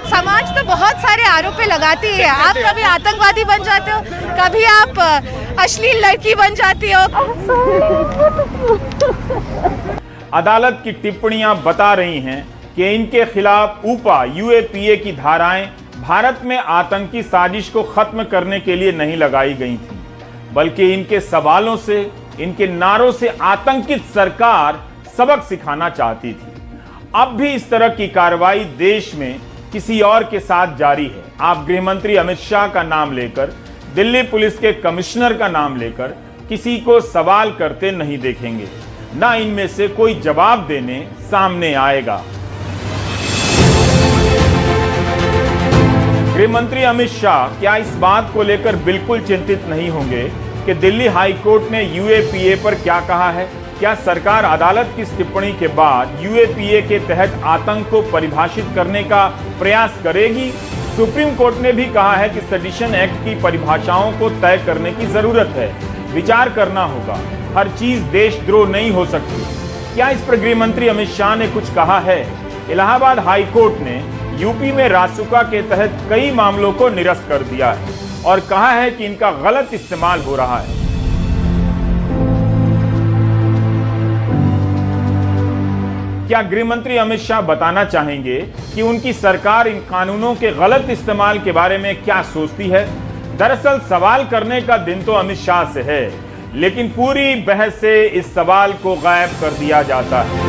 समाज तो बहुत सारे आरोप लगाती है। आप कभी आतंकवादी बन जाते हो, कभी आप अश्लील लड़की बन जाती हो। अदालत की टिप्पणियां बता रही हैं कि इनके खिलाफ ऊपा यूएपीए की धाराएं भारत में आतंकी साजिश को खत्म करने के लिए नहीं लगाई गई थी, बल्कि इनके सवालों से, इनके नारों से आतंकित सरकार सबक सिखाना चाहती थी। अब भी इस तरह की कार्रवाई देश में किसी और के साथ जारी है। आप गृह मंत्री अमित शाह का नाम लेकर, दिल्ली पुलिस के कमिश्नर का नाम लेकर किसी को सवाल करते नहीं देखेंगे, ना इनमें से कोई जवाब देने सामने आएगा। गृह मंत्री अमित शाह क्या इस बात को लेकर बिल्कुल चिंतित नहीं होंगे कि दिल्ली हाई कोर्ट ने यूएपीए पर क्या कहा है? क्या सरकार अदालत की इस टिप्पणी के बाद यूएपीए के तहत आतंक को परिभाषित करने का प्रयास करेगी? सुप्रीम कोर्ट ने भी कहा है कि सेडिशन एक्ट की परिभाषाओं को तय करने की जरूरत है, विचार करना होगा, हर चीज देशद्रोह नहीं हो सकती। क्या इस पर गृह मंत्री अमित शाह ने कुछ कहा है? इलाहाबाद हाई कोर्ट ने यूपी में रासुका के तहत कई मामलों को निरस्त कर दिया है और कहा है कि इनका गलत इस्तेमाल हो रहा है। क्या गृह मंत्री अमित शाह बताना चाहेंगे कि उनकी सरकार इन कानूनों के गलत इस्तेमाल के बारे में क्या सोचती है? दरअसल सवाल करने का दिन तो अमित शाह से है, लेकिन पूरी बहस से इस सवाल को गायब कर दिया जाता है।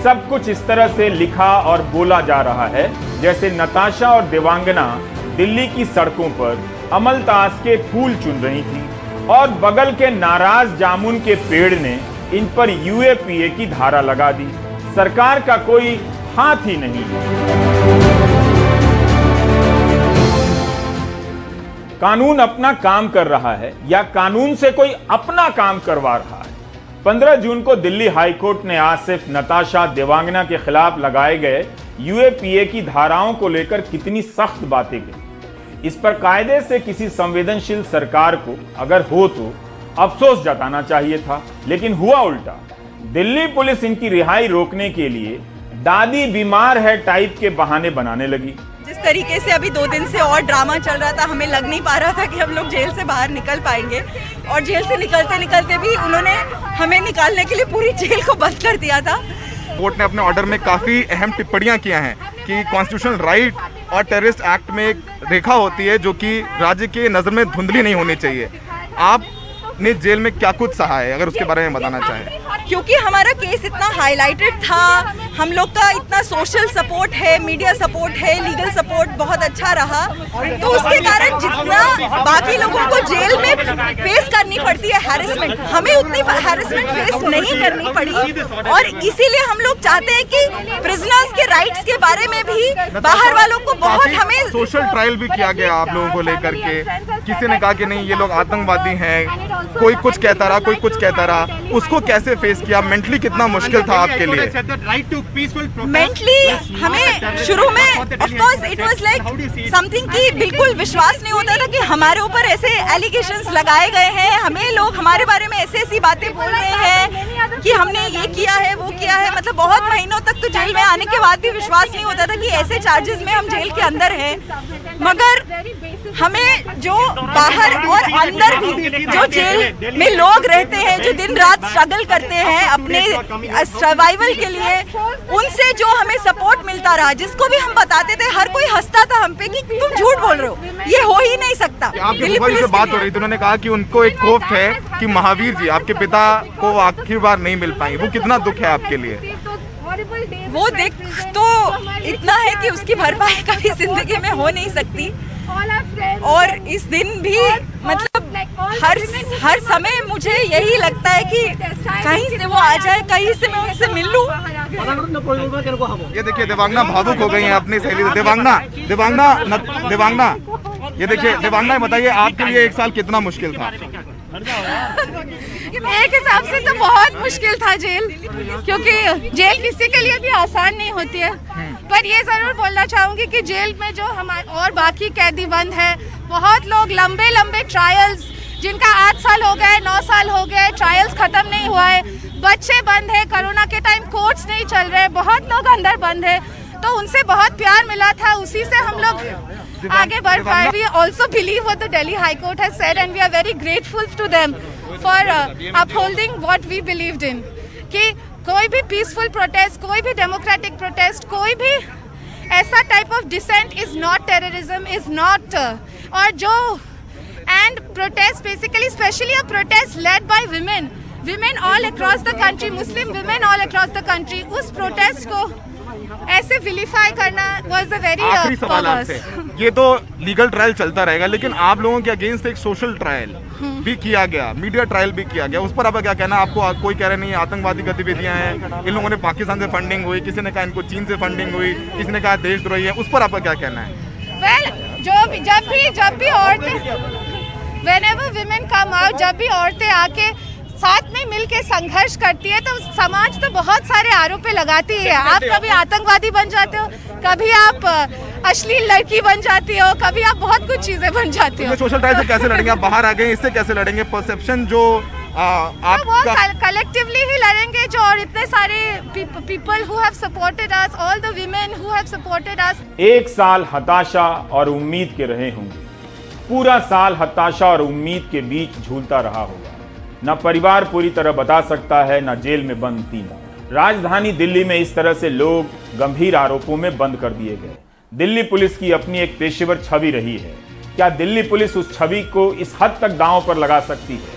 सब कुछ इस तरह से लिखा और बोला जा रहा है जैसे नताशा और देवांगना दिल्ली की सड़कों पर अमलतास के फूल चुन रही थी और बगल के नाराज जामुन के पेड़ ने इन पर यूएपीए की धारा लगा दी। सरकार का कोई हाथ ही नहीं। कानून अपना काम कर रहा है या कानून से कोई अपना काम करवा रहा है? 15 जून को दिल्ली हाई कोर्ट ने आसिफ, नताशा, देवांगना के खिलाफ लगाए गए यूएपीए की धाराओं को लेकर कितनी सख्त बातें की। इस पर कायदे से किसी संवेदनशील सरकार को अगर हो तो अफसोस जताना चाहिए था, लेकिन हुआ उल्टा। दिल्ली पुलिस इनकी रिहाई रोकने के लिए दादी बीमार है टाइप के बहाने बनाने लगी। जिस तरीके से अभी 2 दिन से और ड्रामा चल रहा था, हमें लग नहीं पा रहा था कि हम लोग जेल से बाहर निकल पाएंगे, और जेल से निकलते निकलते भी उन्होंने हमें निकालने के लिए पूरी जेल को बंद कर दिया था। कोर्ट ने अपने ऑर्डर में काफ़ी अहम टिप्पणियां किया हैं कि कॉन्स्टिट्यूशनल राइट और टेररिस्ट एक्ट में एक रेखा होती है जो कि राज्य की नज़र में धुंधली नहीं होनी चाहिए। आपने जेल में क्या कुछ सहा है, अगर उसके बारे में बताना चाहें? क्योंकि हमारा केस इतना हाईलाइटेड था, हम लोग का इतना सोशल सपोर्ट है, मीडिया सपोर्ट है, लीगल सपोर्ट बहुत अच्छा रहा, तो उसके कारण जितना बाकी लोगों को जेल में फेस करनी पड़ती है हैरेसमेंट, हमें उतनी हैरेसमेंट फेस नहीं करनी पड़ी। और इसीलिए हम लोग चाहते हैं कि प्रिजनर्स के राइट्स के बारे में भी बाहर वालों को बहुत हमें सोशल ट्रायल भी किया गया आप लोगों को लेकर के। किसी ने कहा कि नहीं ये लोग आतंकवादी हैं, कोई कुछ कहता रहा, कोई कुछ कहता रहा, उसको कैसे फेस किया? मेंटली कितना मुश्किल था आपके लिए? मेंटली हमें शुरू में of course it was like something कि बिल्कुल विश्वास नहीं होता था कि हमारे ऊपर ऐसे एलिगेशंस लगाए गए हैं, हमें लोग हमारे बारे में ऐसी बातें बोल रहे हैं कि हमने ये किया है, वो किया है। मतलब बहुत महीनों तक तो जेल में आने के बाद भी विश्वास नहीं होता था कि ऐसे चार्जेस में हम जेल के अंदर हैं। मगर हमें जो बाहर और अंदर भी जो जेल में लोग रहते हैं, जो दिन रात स्ट्रगल करते हैं अपने सर्वाइवल के लिए, उनसे जो हमें सपोर्ट मिलता रहा, जिसको भी हम बताते थे, हर कोई हंसता था हम पे कि तुम झूठ बोल रहे हो, ये हो ही नहीं सकता। दिल्ली पुलिस से बात हो रही थी, उन्होंने कहा कि उनको एक खौफ है कि महावीर जी आपके पिता को आखिर बार नहीं मिल पाई। वो कितना दुख है आपके लिए? वो देख तो इतना है कि उसकी भरपाई कभी जिंदगी में हो नहीं सकती, और इस दिन भी मतलब हर समय मुझे यही लगता है कि कहीं से वो आ जाए, कहीं से मैं उनसे मिल लूं। ये देखिए देवांगना भावुक हो गई हैं अपनी सहेली से। देवांगना ये देखिए देवांगना, बताइए आपके लिए 1 साल कितना मुश्किल था? लेकिन एक हिसाब से तो बहुत मुश्किल था जेल, क्योंकि जेल किसी के लिए भी आसान नहीं होती है। पर ये जरूर बोलना चाहूंगी कि जेल में जो हमारे और बाकी कैदी बंद है, बहुत लोग लंबे लंबे ट्रायल्स जिनका 8 साल हो गए, 9 साल हो गए, ट्रायल्स खत्म नहीं हुआ है, बच्चे बंद है, कोरोना के टाइम कोर्ट्स नहीं चल रहे, बहुत लोग अंदर बंद है, तो उनसे बहुत प्यार मिला था, उसी से हम लोग आगे बढ़ पाए। We also believe what the Delhi High Court has said and we are very grateful to them for upholding what we believed in, कि कोई भी पीसफुल प्रोटेस्ट, कोई भी डेमोक्रेटिक प्रोटेस्ट, कोई भी ऐसा type of dissent is not terrorism, is not, और जो and protest basically specially a protest led by women all across the country, Muslim women all across the country, उस protest को ऐसे विलीफाई करना was a very आखिरी सवाल आपसे, ये तो लीगल ट्रायल चलता रहेगा, लेकिन आप लोगों के अगेंस्ट एक सोशल ट्रायल भी किया गया, मीडिया ट्रायल भी किया गया, उस पर आपका क्या कहना? आपको कोई कह रहे नहीं आतंकवादी गतिविधियां हैं, इन लोगों ने पाकिस्तान से फंडिंग हुई, किसी ने कहा इनको चीन से फंडिंग हुई, किसी ने कहा देशद्रोही है, उस पर आपका क्या कहना है? Well, जब भी औरतें whenever women come out, जब भी औरतें आके साथ में मिलके संघर्ष करती है, तो समाज तो बहुत सारे आरोप लगाती है। आप कभी आतंकवादी बन जाते हो, कभी आप अश्लील लड़की बन जाती हो, कभी आप बहुत कुछ चीजें बन जाती हो। सोशल ट्रायल से कैसे लड़ेंगे? आप बाहर आ गए, इससे कैसे लड़ेंगे? परसेप्शन जो वो कलेक्टिवली ही लड़ेंगे, जो और इतने सारे people who have supported us, all the women who have supported us. 1 साल हताशा और उम्मीद के रहे होंगे, पूरा साल हताशा और उम्मीद के बीच झूलता रहा होगा। न परिवार पूरी तरह बता सकता है, न जेल में बंद तीनों। राजधानी दिल्ली में इस तरह से लोग गंभीर आरोपों में बंद कर दिए गए। दिल्ली पुलिस की अपनी एक पेशेवर छवि रही है। क्या दिल्ली पुलिस उस छवि को इस हद तक दांव पर लगा सकती है?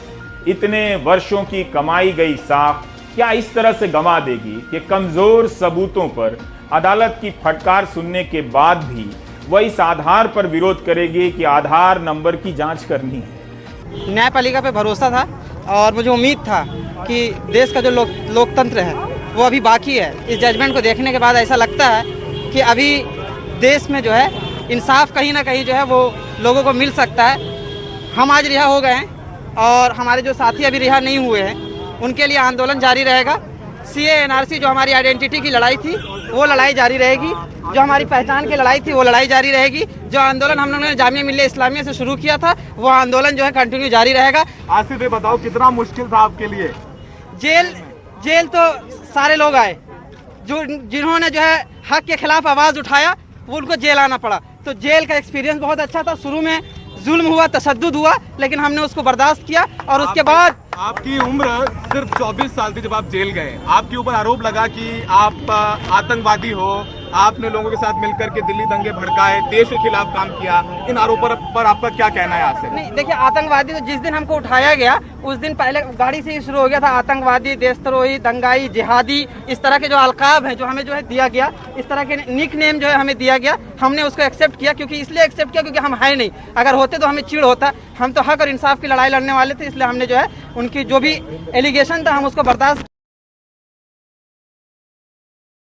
इतने वर्षों की कमाई गई साख क्या इस तरह से गंवा देगी कि कमजोर सबूतों पर अदालत की फटकार सुनने के बाद भी वह इस आधार पर विरोध करेगी कि आधार नंबर की जांच करनी है? न्यायपालिका पे भरोसा था और मुझे उम्मीद था कि देश का जो लोकतंत्र है वो अभी बाकी है। इस जजमेंट को देखने के बाद ऐसा लगता है कि अभी देश में जो है इंसाफ कहीं ना कहीं जो है वो लोगों को मिल सकता है। हम आज रिहा हो गए हैं और हमारे जो साथी अभी रिहा नहीं हुए हैं उनके लिए आंदोलन जारी रहेगा। CA NRC जो हमारी आइडेंटिटी की लड़ाई थी वो लड़ाई जारी रहेगी, जो हमारी पहचान की लड़ाई थी वो लड़ाई जारी रहेगी। जो आंदोलन हम लोगों ने जामिया मिल्लिया इस्लामिया से शुरू किया था वो आंदोलन जो है कंटिन्यू जारी रहेगा। आसिफ ये बताओ कितना मुश्किल था आपके लिए? जेल तो सारे लोग आए जो जिन्होंने जो है हक के खिलाफ आवाज उठाया वो उनको जेल आना पड़ा, तो जेल का एक्सपीरियंस बहुत अच्छा था। शुरू में जुल्म हुआ, तशद्दुद हुआ, लेकिन हमने उसको बर्दाश्त किया और उसके बाद आपकी उम्र सिर्फ 24 साल थी जब आप जेल गए। आपके ऊपर आरोप लगा कि आप आतंकवादी हो, आपने लोगों के साथ मिलकर के दिल्ली दंगे भड़काए, देश के खिलाफ काम किया। इन आरोपों पर आपका क्या कहना है? आज से नहीं, देखिए आतंकवादी तो जिस दिन हमको उठाया गया उस दिन पहले गाड़ी से ही शुरू हो गया था। आतंकवादी, देशद्रोही, दंगाई, जिहादी, इस तरह के जो अलकाब हैं जो हमें जो है दिया गया, इस तरह के निक नेम जो है हमें दिया गया, हमने उसको एक्सेप्ट किया। क्योंकि इसलिए एक्सेप्ट किया क्योंकि हम है नहीं, अगर होते तो हमें चिढ़ होता। हम तो हक और इंसाफ की लड़ाई लड़ने वाले थे, इसलिए हमने जो है उनकी जो भी एलिगेशन था हम उसको बर्दाश्त